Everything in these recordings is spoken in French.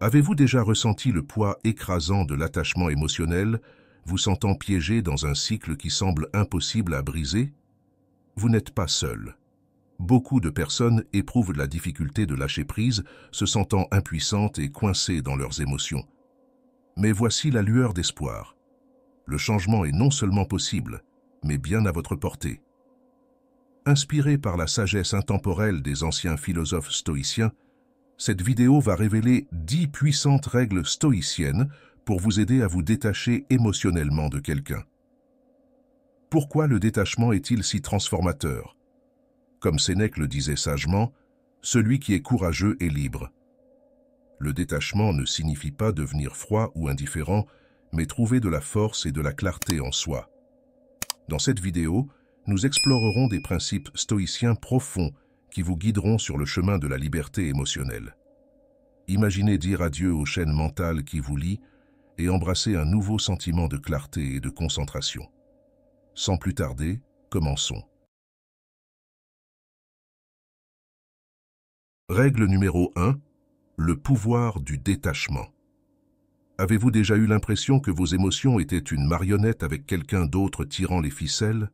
Avez-vous déjà ressenti le poids écrasant de l'attachement émotionnel, vous sentant piégé dans un cycle qui semble impossible à briser? Vous n'êtes pas seul. Beaucoup de personnes éprouvent la difficulté de lâcher prise, se sentant impuissantes et coincées dans leurs émotions. Mais voici la lueur d'espoir. Le changement est non seulement possible, mais bien à votre portée. Inspiré par la sagesse intemporelle des anciens philosophes stoïciens, cette vidéo va révéler 10 puissantes règles stoïciennes pour vous aider à vous détacher émotionnellement de quelqu'un. Pourquoi le détachement est-il si transformateur? Comme Sénèque le disait sagement, celui qui est courageux est libre. Le détachement ne signifie pas devenir froid ou indifférent, mais trouver de la force et de la clarté en soi. Dans cette vidéo, nous explorerons des principes stoïciens profonds qui vous guideront sur le chemin de la liberté émotionnelle. Imaginez dire adieu aux chaînes mentales qui vous lient et embrasser un nouveau sentiment de clarté et de concentration. Sans plus tarder, commençons. Règle numéro 1. Le pouvoir du détachement. Avez-vous déjà eu l'impression que vos émotions étaient une marionnette avec quelqu'un d'autre tirant les ficelles?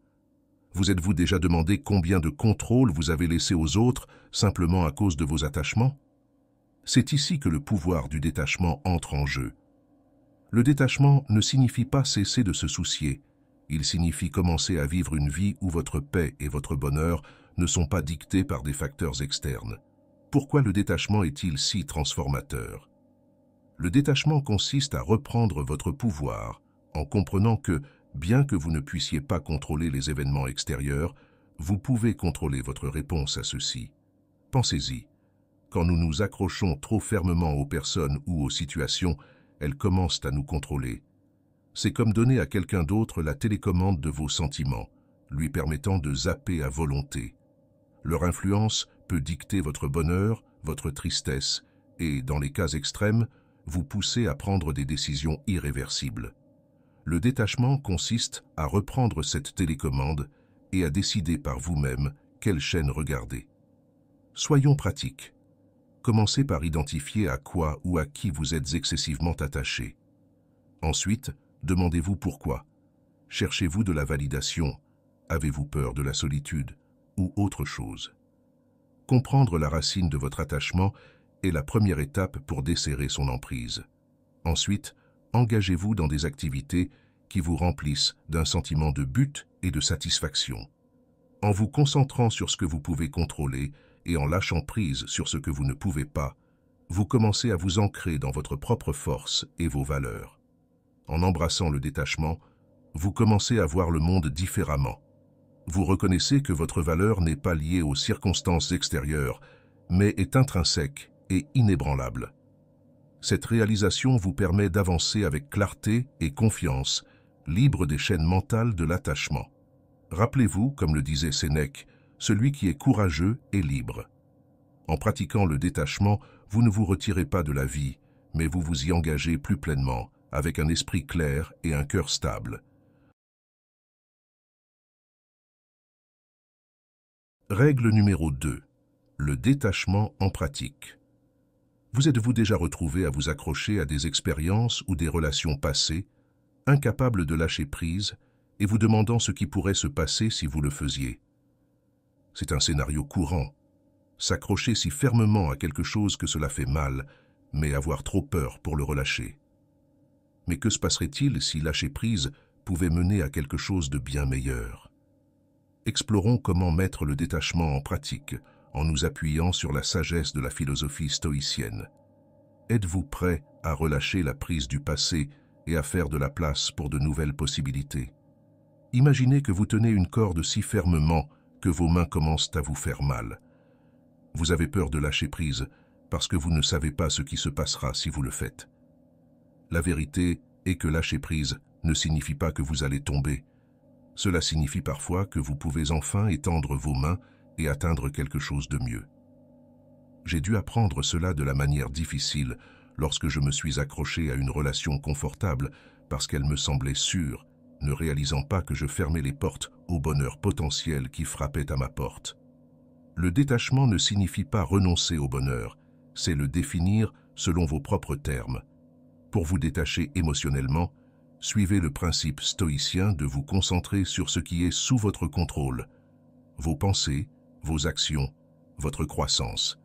Vous êtes-vous déjà demandé combien de contrôle vous avez laissé aux autres simplement à cause de vos attachements? C'est ici que le pouvoir du détachement entre en jeu. Le détachement ne signifie pas cesser de se soucier. Il signifie commencer à vivre une vie où votre paix et votre bonheur ne sont pas dictés par des facteurs externes. Pourquoi le détachement est-il si transformateur? Le détachement consiste à reprendre votre pouvoir en comprenant que, bien que vous ne puissiez pas contrôler les événements extérieurs, vous pouvez contrôler votre réponse à ceux-ci. Pensez-y. Quand nous nous accrochons trop fermement aux personnes ou aux situations, elles commencent à nous contrôler. C'est comme donner à quelqu'un d'autre la télécommande de vos sentiments, lui permettant de zapper à volonté. Leur influence peut dicter votre bonheur, votre tristesse et, dans les cas extrêmes, vous pousser à prendre des décisions irréversibles. Le détachement consiste à reprendre cette télécommande et à décider par vous-même quelle chaîne regarder. Soyons pratiques. Commencez par identifier à quoi ou à qui vous êtes excessivement attaché. Ensuite, demandez-vous pourquoi. Cherchez-vous de la validation? Avez-vous peur de la solitude? Ou autre chose? Comprendre la racine de votre attachement est la première étape pour desserrer son emprise. Ensuite, engagez-vous dans des activités qui vous remplissent d'un sentiment de but et de satisfaction. En vous concentrant sur ce que vous pouvez contrôler et en lâchant prise sur ce que vous ne pouvez pas, vous commencez à vous ancrer dans votre propre force et vos valeurs. En embrassant le détachement, vous commencez à voir le monde différemment. Vous reconnaissez que votre valeur n'est pas liée aux circonstances extérieures, mais est intrinsèque et inébranlable. Cette réalisation vous permet d'avancer avec clarté et confiance, libre des chaînes mentales de l'attachement. Rappelez-vous, comme le disait Sénèque, celui qui est courageux est libre. En pratiquant le détachement, vous ne vous retirez pas de la vie, mais vous vous y engagez plus pleinement, avec un esprit clair et un cœur stable. Règle numéro 2. Le détachement en pratique. Vous êtes-vous déjà retrouvé à vous accrocher à des expériences ou des relations passées, incapable de lâcher prise et vous demandant ce qui pourrait se passer si vous le faisiez? C'est un scénario courant. S'accrocher si fermement à quelque chose que cela fait mal, mais avoir trop peur pour le relâcher. Mais que se passerait-il si lâcher prise pouvait mener à quelque chose de bien meilleur? Explorons comment mettre le détachement en pratique en nous appuyant sur la sagesse de la philosophie stoïcienne. Êtes-vous prêt à relâcher la prise du passé et à faire de la place pour de nouvelles possibilités? Imaginez que vous tenez une corde si fermement que vos mains commencent à vous faire mal. Vous avez peur de lâcher prise parce que vous ne savez pas ce qui se passera si vous le faites. La vérité est que lâcher prise ne signifie pas que vous allez tomber. Cela signifie parfois que vous pouvez enfin étendre vos mains et atteindre quelque chose de mieux. J'ai dû apprendre cela de la manière difficile lorsque je me suis accroché à une relation confortable parce qu'elle me semblait sûre, ne réalisant pas que je fermais les portes au bonheur potentiel qui frappait à ma porte. Le détachement ne signifie pas renoncer au bonheur, c'est le définir selon vos propres termes. Pour vous détacher émotionnellement, suivez le principe stoïcien de vous concentrer sur ce qui est sous votre contrôle, vos pensées, vos actions, votre croissance.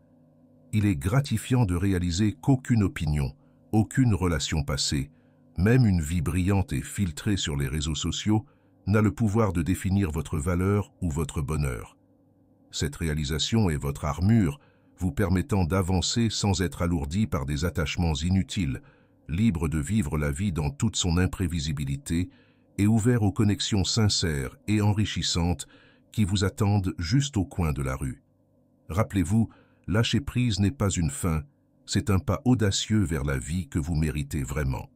Il est gratifiant de réaliser qu'aucune opinion, aucune relation passée, même une vie brillante et filtrée sur les réseaux sociaux, n'a le pouvoir de définir votre valeur ou votre bonheur. Cette réalisation est votre armure, vous permettant d'avancer sans être alourdi par des attachements inutiles, libre de vivre la vie dans toute son imprévisibilité et ouvert aux connexions sincères et enrichissantes qui vous attendent juste au coin de la rue. Rappelez-vous, lâcher prise n'est pas une fin, c'est un pas audacieux vers la vie que vous méritez vraiment.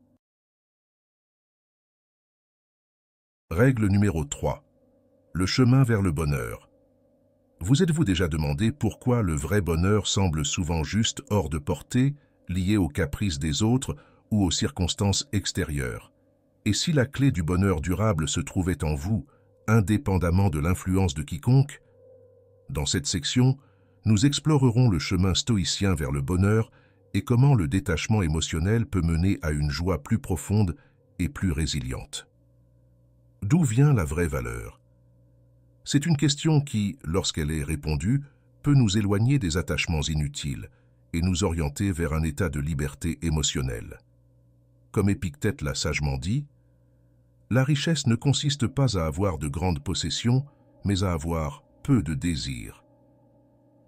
Règle numéro 3. Le chemin vers le bonheur. Vous êtes-vous déjà demandé pourquoi le vrai bonheur semble souvent juste hors de portée, lié aux caprices des autres ou aux circonstances extérieures? Et si la clé du bonheur durable se trouvait en vous, indépendamment de l'influence de quiconque? Dans cette section, nous explorerons le chemin stoïcien vers le bonheur et comment le détachement émotionnel peut mener à une joie plus profonde et plus résiliente. D'où vient la vraie valeur? C'est une question qui, lorsqu'elle est répondue, peut nous éloigner des attachements inutiles et nous orienter vers un état de liberté émotionnelle. Comme Épictète l'a sagement dit, la richesse ne consiste pas à avoir de grandes possessions, mais à avoir peu de désirs.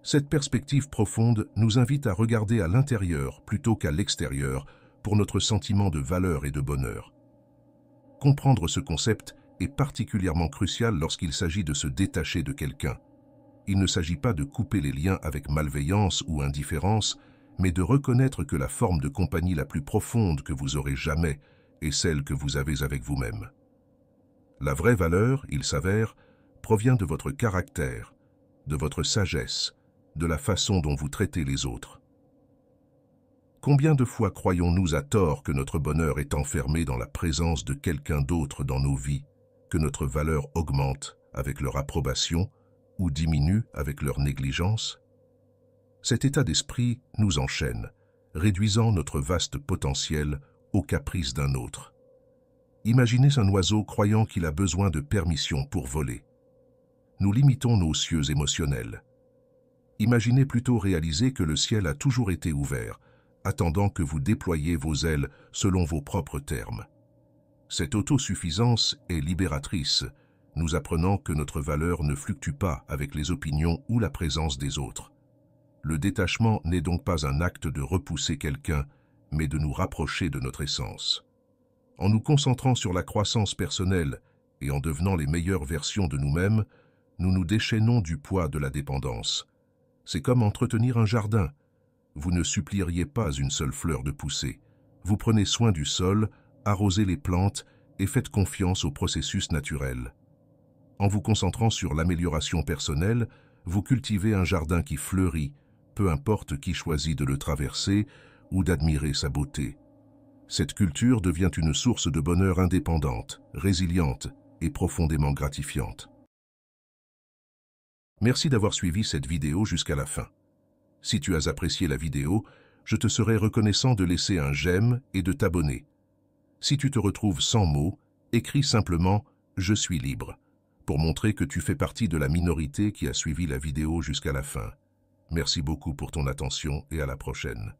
Cette perspective profonde nous invite à regarder à l'intérieur plutôt qu'à l'extérieur pour notre sentiment de valeur et de bonheur. Comprendre ce concept est particulièrement crucial lorsqu'il s'agit de se détacher de quelqu'un. Il ne s'agit pas de couper les liens avec malveillance ou indifférence, mais de reconnaître que la forme de compagnie la plus profonde que vous aurez jamais est celle que vous avez avec vous-même. La vraie valeur, il s'avère, provient de votre caractère, de votre sagesse, de la façon dont vous traitez les autres. Combien de fois croyons-nous à tort que notre bonheur est enfermé dans la présence de quelqu'un d'autre dans nos vies, que notre valeur augmente avec leur approbation ou diminue avec leur négligence? Cet état d'esprit nous enchaîne, réduisant notre vaste potentiel au caprice d'un autre. Imaginez un oiseau croyant qu'il a besoin de permission pour voler. Nous limitons nos cieux émotionnels. Imaginez plutôt réaliser que le ciel a toujours été ouvert, attendant que vous déployiez vos ailes selon vos propres termes. Cette autosuffisance est libératrice, nous apprenant que notre valeur ne fluctue pas avec les opinions ou la présence des autres. Le détachement n'est donc pas un acte de repousser quelqu'un, mais de nous rapprocher de notre essence. En nous concentrant sur la croissance personnelle et en devenant les meilleures versions de nous-mêmes, nous nous déchaînons du poids de la dépendance. C'est comme entretenir un jardin. Vous ne supplieriez pas une seule fleur de pousser. Vous prenez soin du sol, arrosez les plantes et faites confiance au processus naturel. En vous concentrant sur l'amélioration personnelle, vous cultivez un jardin qui fleurit, peu importe qui choisit de le traverser ou d'admirer sa beauté. Cette culture devient une source de bonheur indépendante, résiliente et profondément gratifiante. Merci d'avoir suivi cette vidéo jusqu'à la fin. Si tu as apprécié la vidéo, je te serai reconnaissant de laisser un j'aime et de t'abonner. Si tu te retrouves sans mots, écris simplement « Je suis libre » pour montrer que tu fais partie de la minorité qui a suivi la vidéo jusqu'à la fin. Merci beaucoup pour ton attention et à la prochaine.